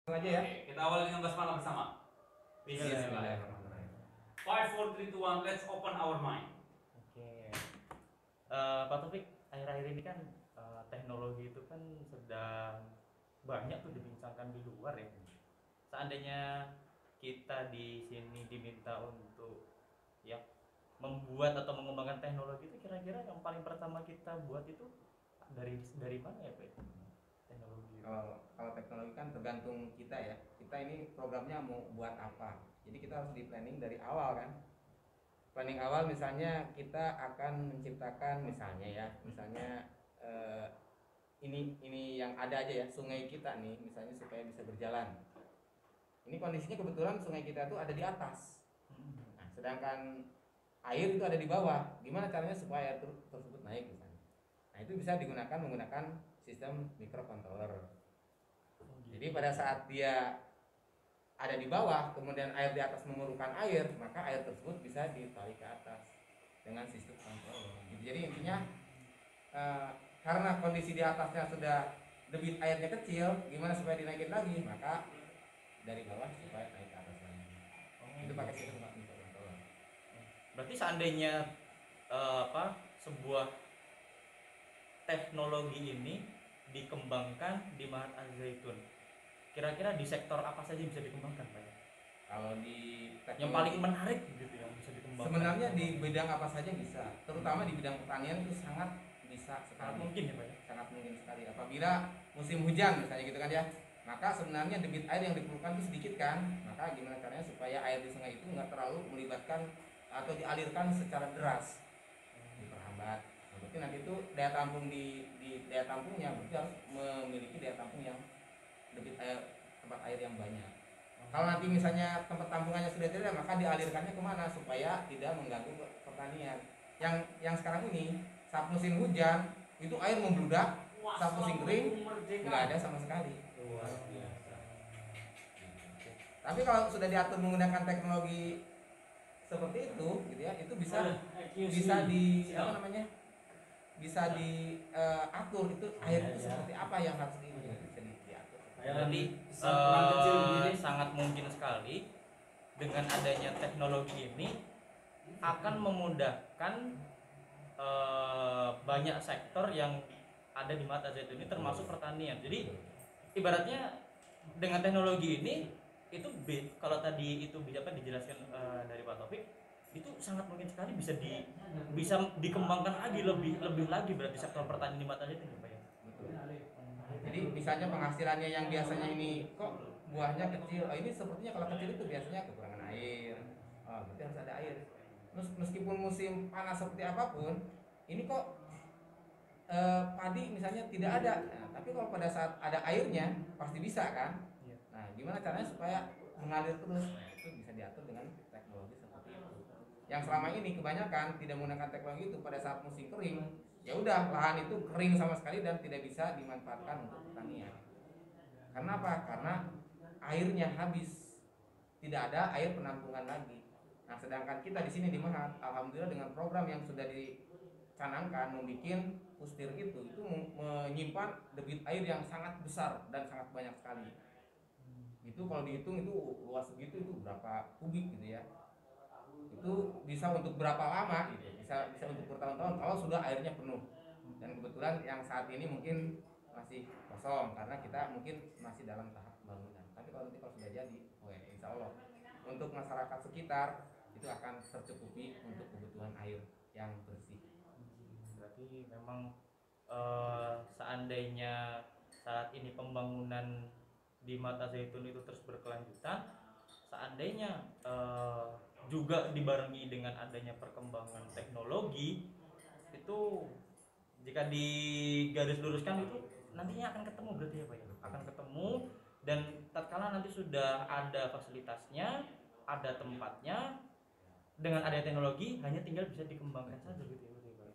Aja ya. Oke, kita awali dengan basmalah bersama. Bismillahirrahmanirrahim. 5, 4, 3, 2, 1, let's open our mind. Oke. Pak Taufik, akhir-akhir ini kan teknologi itu kan sedang banyak tuh dibincangkan di luar ya. Seandainya kita di sini diminta untuk ya membuat atau mengembangkan teknologi itu, kira-kira yang paling pertama kita buat itu dari mana ya, Pak? Teknologi. Kalau teknologi kan tergantung kita ya. Kita ini programnya mau buat apa. Jadi kita harus di planning dari awal kan. Planning awal misalnya kita akan menciptakan misalnya ini yang ada aja ya, sungai kita nih misalnya supaya bisa berjalan. Ini kondisinya kebetulan sungai kita tuh ada di atas. Nah, sedangkan air itu ada di bawah. Gimana caranya supaya air tersebut naik misalnya? Nah, itu bisa menggunakan sistem microcontroller. Jadi pada saat dia ada di bawah, kemudian air di atas memerlukan air, maka air tersebut bisa ditarik ke atas dengan sistem controller. Jadi intinya karena kondisi di atasnya sudah debit airnya kecil, gimana supaya dinaikin lagi? Maka dari bawah supaya naik ke atas lagi. Itu pakai sistem microcontroller. Berarti seandainya sebuah teknologi ini dikembangkan di Mahat Al-Zaitun, kira-kira di sektor apa saja bisa dikembangkan, Pak? Kalau di teknologi, yang paling menarik gitu yang bisa dikembangkan, sebenarnya di bidang apa saja bisa, terutama di bidang pertanian itu sangat bisa sekali. Sangat mungkin ya, Pak ya? Sangat mungkin sekali. Apabila musim hujan misalnya gitu kan ya, maka sebenarnya debit air yang diperlukan itu sedikit kan. Maka gimana caranya supaya air di sungai itu nggak terlalu melibatkan atau dialirkan secara deras, diperhambat. Berarti nanti itu daya tampung di daya tampungnya berarti harus memiliki daya tampung yang debit air, tempat air yang banyak. Kalau nanti misalnya tempat tampungannya sudah tidak, maka dialirkannya kemana supaya tidak mengganggu pertanian. Yang sekarang ini saat musim hujan itu air membludak, saat musim kering nggak ada sama sekali. Tapi kalau sudah diatur menggunakan teknologi seperti itu, gitu ya, itu bisa di apa namanya? Bisa diatur itu air itu seperti apa yang harus bisa diatur. Jadi sangat mungkin sekali dengan adanya teknologi ini akan memudahkan banyak sektor yang ada di Mahat Al-Zaitun ini, termasuk pertanian. Jadi ibaratnya dengan teknologi ini itu kalau tadi itu bisa dijelaskan dari Pak Taufik, itu sangat mungkin sekali bisa dikembangkan lagi lebih lagi berarti sektor pertanian di Mahat Al-Zaitun ya, Pak ya. Jadi misalnya penghasilannya yang biasanya ini kok buahnya kecil, ini sepertinya kalau kecil itu biasanya kekurangan air, berarti harus ada air. Terus meskipun musim panas seperti apapun, ini kok padi misalnya tidak ada, nah, tapi kalau pada saat ada airnya pasti bisa kan. Nah, gimana caranya supaya mengalir terus? Nah, itu bisa diatur dengan teknologi seperti itu. Yang selama ini kebanyakan tidak menggunakan teknologi itu pada saat musim kering, ya udah lahan itu kering sama sekali dan tidak bisa dimanfaatkan untuk pertanian. Karena apa? Karena airnya habis, tidak ada air penampungan lagi. Nah, sedangkan kita di sini di Mahat, alhamdulillah dengan program yang sudah dicanangkan membuat pustir itu menyimpan debit air yang sangat besar dan sangat banyak sekali. Itu kalau dihitung itu luas segitu, itu berapa kubik gitu ya. Itu bisa untuk berapa lama gitu. Bisa untuk bertahun-tahun kalau sudah airnya penuh. Dan kebetulan yang saat ini mungkin masih kosong karena kita mungkin masih dalam tahap pembangunan. Tapi kalau nanti sudah jadi, insya Allah untuk masyarakat sekitar itu akan tercukupi untuk kebutuhan air yang bersih. Berarti memang seandainya saat ini pembangunan di Mahat Al-Zaitun itu terus berkelanjutan, seandainya juga dibarengi dengan adanya perkembangan teknologi, itu jika digaris luruskan itu nantinya akan ketemu berarti ya, Pak ya? Akan ketemu, dan tatkala nanti sudah ada fasilitasnya, ada tempatnya, dengan adanya teknologi hanya tinggal bisa dikembangkan saja gitu ya, berarti Pak.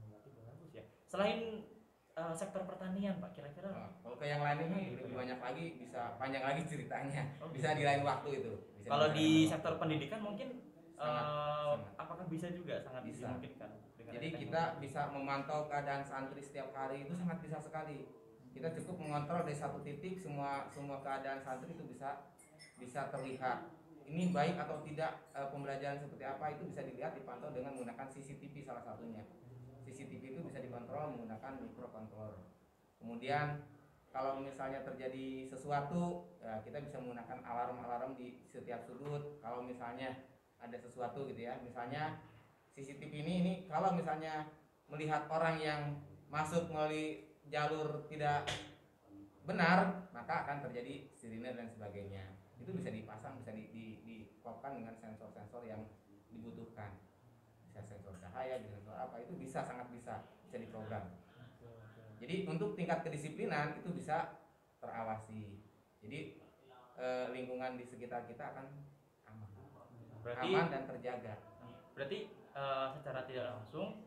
Berarti bagus ya. Selain sektor pertanian, Pak, kira-kira kalau ke yang lain ini lebih banyak lagi, bisa panjang lagi ceritanya. Bisa di lain waktu itu. Kalau di sektor pendidikan mungkin sangat. apakah bisa juga sangat bisa. dimungkinkan? Jadi kita bisa memantau keadaan santri setiap hari, itu sangat bisa sekali. kita cukup mengontrol dari satu titik, semua keadaan santri itu bisa terlihat. Ini baik atau tidak, pembelajaran seperti apa itu bisa dilihat, dipantau dengan menggunakan CCTV salah satunya. CCTV itu bisa dikontrol menggunakan microcontroller. Kemudian kalau misalnya terjadi sesuatu, ya kita bisa menggunakan alarm-alarm di setiap sudut. Kalau misalnya ada sesuatu gitu ya, misalnya CCTV ini kalau misalnya melihat orang yang masuk melalui jalur tidak benar, maka akan terjadi sirine dan sebagainya. Itu bisa dipasang, bisa dikopkan dengan sensor-sensor yang dibutuhkan. Bisa sensor cahaya, bisa sensor apa, itu sangat bisa diprogram. Jadi untuk tingkat kedisiplinan itu bisa terawasi. Jadi lingkungan di sekitar kita akan aman dan terjaga. Berarti secara tidak langsung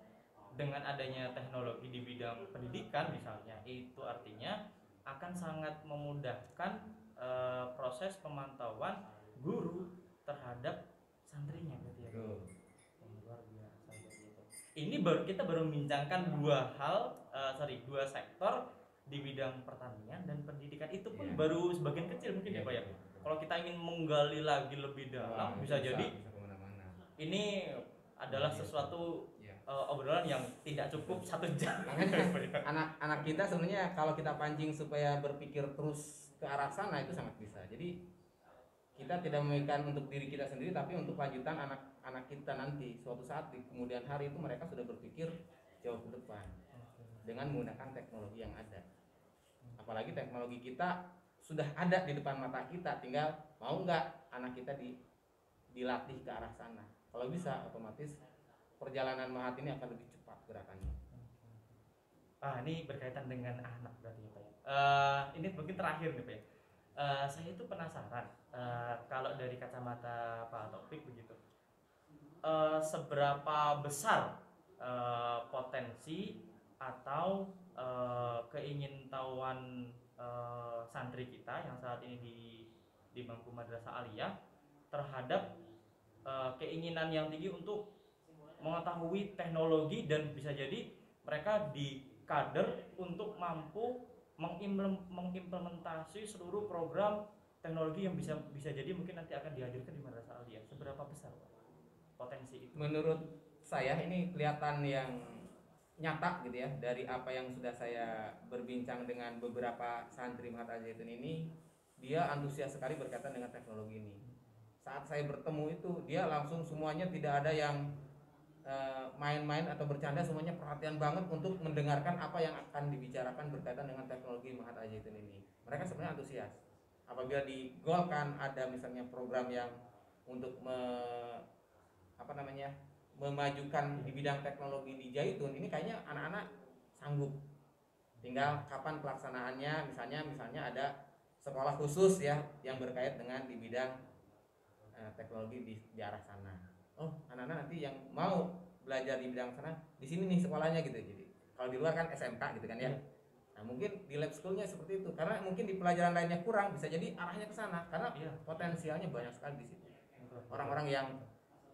dengan adanya teknologi di bidang pendidikan misalnya, itu artinya akan sangat memudahkan proses pemantauan guru terhadap santrinya berarti ya. Luar biasa gitu. Ini kita baru membincangkan dua sektor di bidang pertanian dan pendidikan, itu pun baru sebagian kecil mungkin ya Pak ya. Kalau kita ingin menggali lagi lebih dalam, bisa jadi ini adalah sesuatu obrolan yang tidak cukup 1 jam. Anak kita sebenarnya kalau kita pancing supaya berpikir terus ke arah sana itu sangat bisa. Jadi kita tidak memikirkan untuk diri kita sendiri, tapi untuk lanjutan anak kita nanti. Suatu saat di kemudian hari itu mereka sudah berpikir jauh ke depan dengan menggunakan teknologi yang ada. Apalagi teknologi kita sudah ada di depan mata kita, tinggal mau nggak anak kita dilatih ke arah sana. Kalau bisa, otomatis perjalanan Mahat ini akan lebih cepat gerakannya. Ini berkaitan dengan anak berarti ya Pak ya. Ini mungkin terakhir nih Pak ya. Saya itu penasaran, kalau dari kacamata Pak Taufik begitu, seberapa besar potensi atau keingintahuan santri kita yang saat ini di bangku madrasah aliyah terhadap keinginan yang tinggi untuk mengetahui teknologi, dan bisa jadi mereka dikader untuk mampu mengimplementasi seluruh program teknologi yang bisa jadi mungkin nanti akan dihadirkan di madrasah aliyah. Seberapa besar Pak potensi itu? Menurut saya ini kelihatan yang nyata gitu ya, dari apa yang sudah saya berbincang dengan beberapa santri Mahat Al Zaitun ini. Dia antusias sekali berkaitan dengan teknologi ini. Saat saya bertemu itu dia langsung semuanya tidak ada yang main-main atau bercanda, semuanya perhatian banget untuk mendengarkan apa yang akan dibicarakan berkaitan dengan teknologi Mahat Al Zaitun ini. Mereka sebenarnya antusias. Apabila digolkan ada misalnya program yang untuk memajukan di bidang teknologi di Zaitun ini, kayaknya anak-anak sanggup. Tinggal kapan pelaksanaannya, misalnya ada sekolah khusus ya yang berkait dengan di bidang teknologi di arah sana. Oh, anak-anak nanti yang mau belajar di bidang sana di sini nih sekolahnya gitu. Jadi kalau di luar kan SMK gitu kan ya. Nah, mungkin di lab schoolnya seperti itu, karena mungkin di pelajaran lainnya kurang, bisa jadi arahnya ke sana karena potensialnya banyak sekali di situ. Orang-orang yang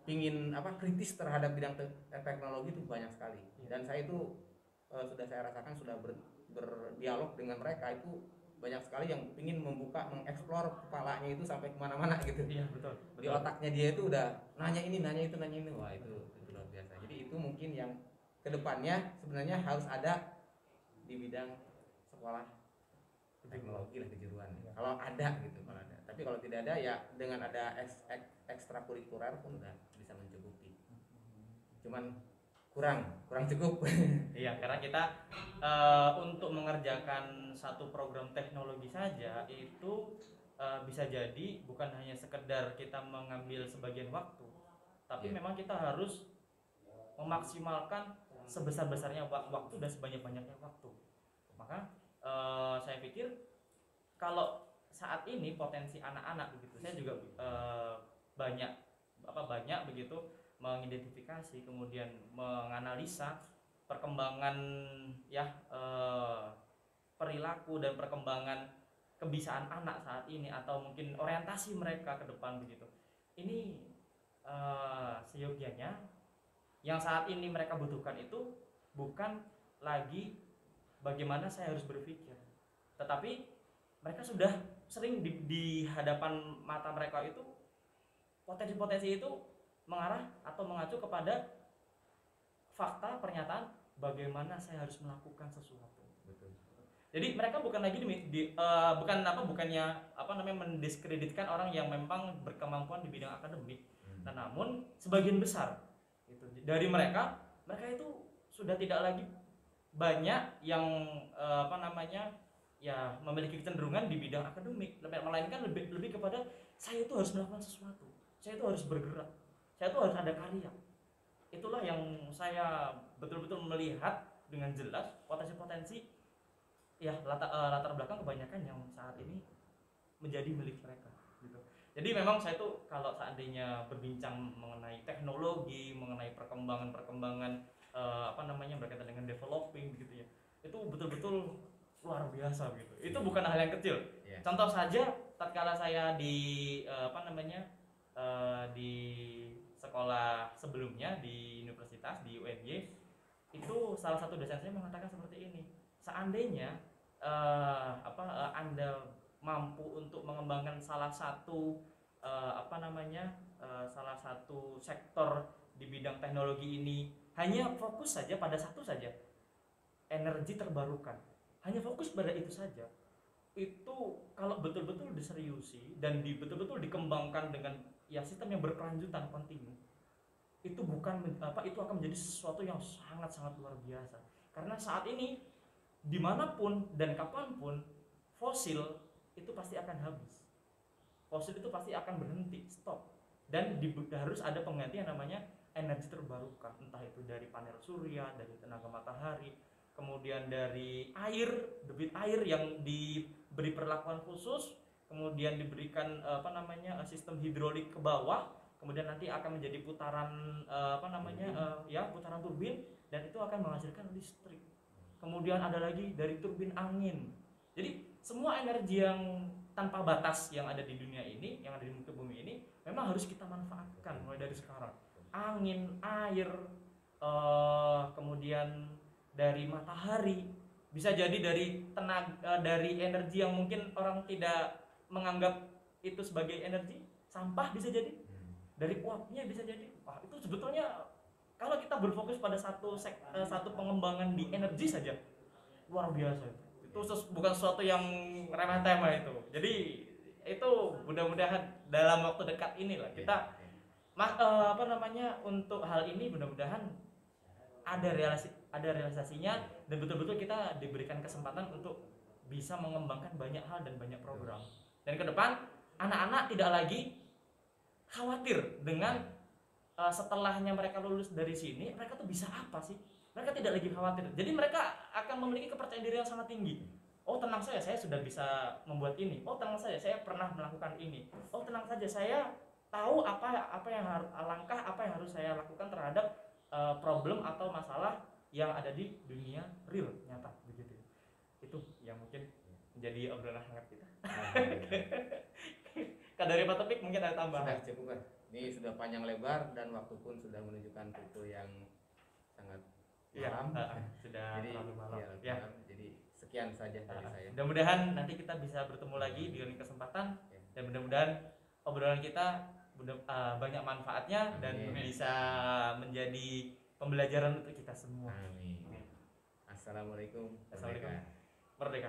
ingin kritis terhadap bidang teknologi itu banyak sekali. Dan saya itu sudah saya rasakan, sudah berdialog dengan mereka itu banyak sekali yang ingin mengeksplor kepalanya itu sampai kemana-mana gitu. Iya betul. Di otaknya dia itu udah nanya ini, wah itu luar biasa. Jadi itu mungkin yang kedepannya sebenarnya harus ada di bidang sekolah teknologi lah, kejuruan. Kalau ada gitu, kalau ada. Tapi kalau tidak ada ya dengan ada ekstrakurikuler pun udah bisa mencukupi. Cuman kurang cukup. Iya, karena kita untuk mengerjakan satu program teknologi saja itu bisa jadi bukan hanya sekedar kita mengambil sebagian waktu, tapi memang kita harus memaksimalkan sebesar-besarnya waktu dan sebanyak-banyaknya waktu. Maka saya pikir kalau saat ini potensi anak-anak begitu, saya juga banyak begitu mengidentifikasi, kemudian menganalisa perkembangan perilaku dan perkembangan kebiasaan anak saat ini, atau mungkin orientasi mereka ke depan begitu. Ini seyogianya yang saat ini mereka butuhkan itu bukan lagi bagaimana saya harus berpikir, tetapi mereka sudah sering di hadapan mata mereka itu potensi-potensi itu mengarah atau mengacu kepada fakta pernyataan bagaimana saya harus melakukan sesuatu. Betul. Jadi mereka bukan lagi bukannya mendiskreditkan orang yang memang berkemampuan di bidang akademik. Nah, namun sebagian besar itu dari mereka itu sudah tidak lagi banyak yang ya memiliki kecenderungan di bidang akademik, melainkan lebih kepada saya itu harus melakukan sesuatu, saya itu harus bergerak, saya itu harus ada karya. Itulah yang saya betul-betul melihat dengan jelas potensi-potensi ya latar belakang kebanyakan yang saat ini menjadi milik mereka gitu. Jadi memang saya tuh kalau seandainya berbincang mengenai teknologi, mengenai perkembangan berkaitan dengan developing gitu ya, itu betul-betul luar biasa gitu. Itu bukan hal yang kecil. Yeah. Contoh saja tatkala saya di di sekolah sebelumnya di universitas di UNY, itu salah satu dosen saya mengatakan seperti ini. Seandainya Anda mampu untuk mengembangkan salah satu salah satu sektor di bidang teknologi ini, hanya fokus saja pada satu saja, energi terbarukan, hanya fokus pada itu saja, itu kalau betul-betul diseriusi dan betul-betul dikembangkan dengan ya sistem yang berkelanjutan kontinu, itu akan menjadi sesuatu yang sangat-sangat luar biasa. Karena saat ini dimanapun dan kapanpun fosil itu pasti akan habis, fosil itu pasti akan berhenti, stop, dan harus ada pengganti yang namanya energi terbarukan, entah itu dari panel surya, dari tenaga matahari, kemudian dari air, debit air yang diberi perlakuan khusus, kemudian diberikan sistem hidrolik ke bawah, kemudian nanti akan menjadi putaran putaran turbin, dan itu akan menghasilkan listrik. Kemudian ada lagi dari turbin angin. Jadi semua energi yang tanpa batas yang ada di dunia ini, yang ada di muka bumi ini, memang harus kita manfaatkan mulai dari sekarang. Angin, air, kemudian dari matahari, bisa jadi dari tenaga, dari energi yang mungkin orang tidak menganggap itu sebagai energi, sampah bisa jadi, dari uapnya bisa jadi. Wah, itu sebetulnya kalau kita berfokus pada satu pengembangan di energi saja, luar biasa. Itu bukan sesuatu yang remeh-temeh itu. Jadi itu mudah-mudahan dalam waktu dekat inilah kita untuk hal ini mudah-mudahan ada realisasinya, dan betul-betul kita diberikan kesempatan untuk bisa mengembangkan banyak hal dan banyak program. Dan ke depan anak-anak tidak lagi khawatir dengan setelahnya mereka lulus dari sini mereka tuh bisa apa sih. Mereka tidak lagi khawatir. Jadi mereka akan memiliki kepercayaan diri yang sangat tinggi. Oh, tenang saja, saya sudah bisa membuat ini. Oh, tenang saja, saya pernah melakukan ini. Oh, tenang saja, saya tahu apa yang harus saya lakukan terhadap problem atau masalah yang ada di dunia real nyata begitu. Itu yang mungkin menjadi obrolan hangat kita. Dari Pak Topik mungkin ada tambahan. Sudah cukup, Pak. Ini sudah panjang lebar dan waktu pun sudah menunjukkan pukul yang sangat malam. Sudah terlalu malam. Ya. Jadi sekian saja dari saya. Mudah-mudahan nanti kita bisa bertemu lagi di lain kesempatan, dan mudah-mudahan obrolan kita banyak manfaatnya dan bisa menjadi pembelajaran untuk kita semua. Amin. Assalamualaikum. Merdeka.